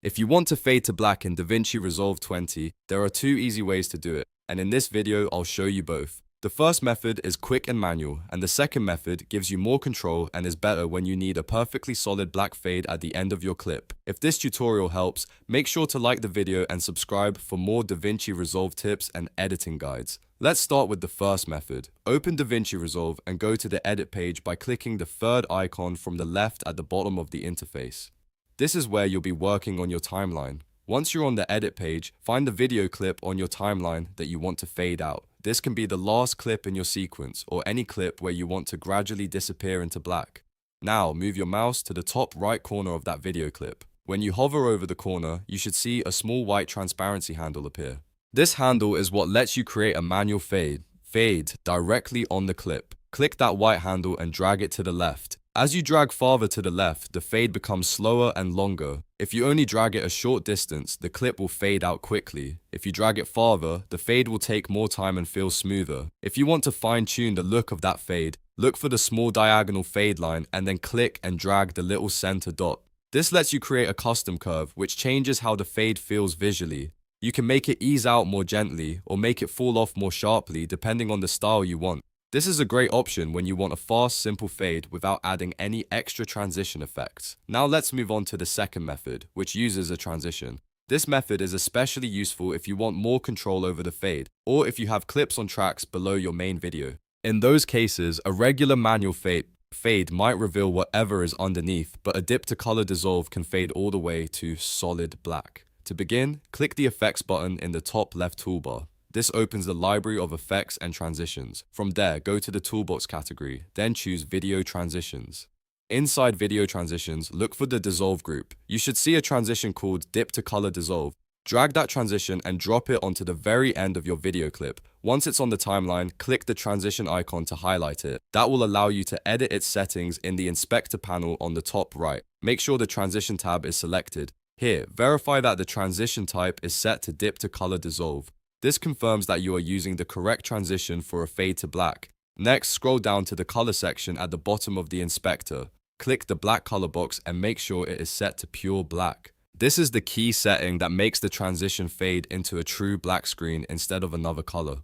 If you want to fade to black in DaVinci Resolve 20, there are two easy ways to do it, and in this video I'll show you both. The first method is quick and manual, and the second method gives you more control and is better when you need a perfectly solid black fade at the end of your clip. If this tutorial helps, make sure to like the video and subscribe for more DaVinci Resolve tips and editing guides. Let's start with the first method. Open DaVinci Resolve and go to the edit page by clicking the third icon from the left at the bottom of the interface. This is where you'll be working on your timeline. Once you're on the edit page, find the video clip on your timeline that you want to fade out. This can be the last clip in your sequence or any clip where you want to gradually disappear into black. Now move your mouse to the top right corner of that video clip. When you hover over the corner, you should see a small white transparency handle appear. This handle is what lets you create a manual fade. Fade directly on the clip. Click that white handle and drag it to the left. As you drag farther to the left, the fade becomes slower and longer. If you only drag it a short distance, the clip will fade out quickly. If you drag it farther, the fade will take more time and feel smoother. If you want to fine-tune the look of that fade, look for the small diagonal fade line and then click and drag the little center dot. This lets you create a custom curve, which changes how the fade feels visually. You can make it ease out more gently or make it fall off more sharply depending on the style you want. This is a great option when you want a fast, simple fade without adding any extra transition effects. Now let's move on to the second method, which uses a transition. This method is especially useful if you want more control over the fade, or if you have clips on tracks below your main video. In those cases, a regular manual fade might reveal whatever is underneath, but a dip to color dissolve can fade all the way to solid black. To begin, click the effects button in the top left toolbar. This opens the library of effects and transitions. From there, go to the toolbox category, then choose Video Transitions. Inside Video Transitions, look for the Dissolve group. You should see a transition called Dip to Color Dissolve. Drag that transition and drop it onto the very end of your video clip. Once it's on the timeline, click the transition icon to highlight it. That will allow you to edit its settings in the Inspector panel on the top right. Make sure the Transition tab is selected. Here, verify that the transition type is set to Dip to Color Dissolve. This confirms that you are using the correct transition for a fade to black. Next, scroll down to the color section at the bottom of the inspector. Click the black color box and make sure it is set to pure black. This is the key setting that makes the transition fade into a true black screen instead of another color.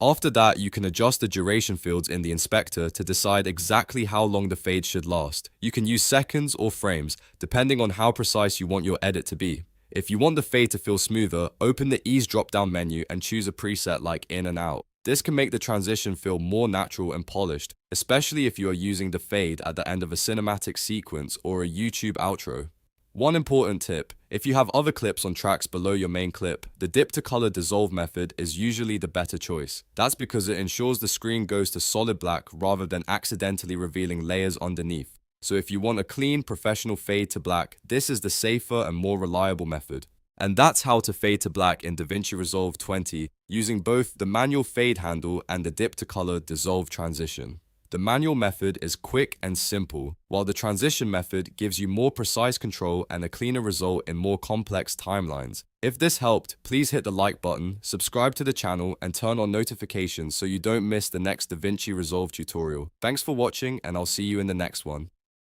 After that, you can adjust the duration fields in the inspector to decide exactly how long the fade should last. You can use seconds or frames, depending on how precise you want your edit to be. If you want the fade to feel smoother, open the Ease drop-down menu and choose a preset like In and Out. This can make the transition feel more natural and polished, especially if you are using the fade at the end of a cinematic sequence or a YouTube outro. One important tip, if you have other clips on tracks below your main clip, the Dip to Color Dissolve method is usually the better choice. That's because it ensures the screen goes to solid black rather than accidentally revealing layers underneath. So if you want a clean, professional fade to black, this is the safer and more reliable method. And that's how to fade to black in DaVinci Resolve 20 using both the manual fade handle and the dip to color dissolve transition. The manual method is quick and simple, while the transition method gives you more precise control and a cleaner result in more complex timelines. If this helped, please hit the like button, subscribe to the channel, and turn on notifications so you don't miss the next DaVinci Resolve tutorial. Thanks for watching, and I'll see you in the next one.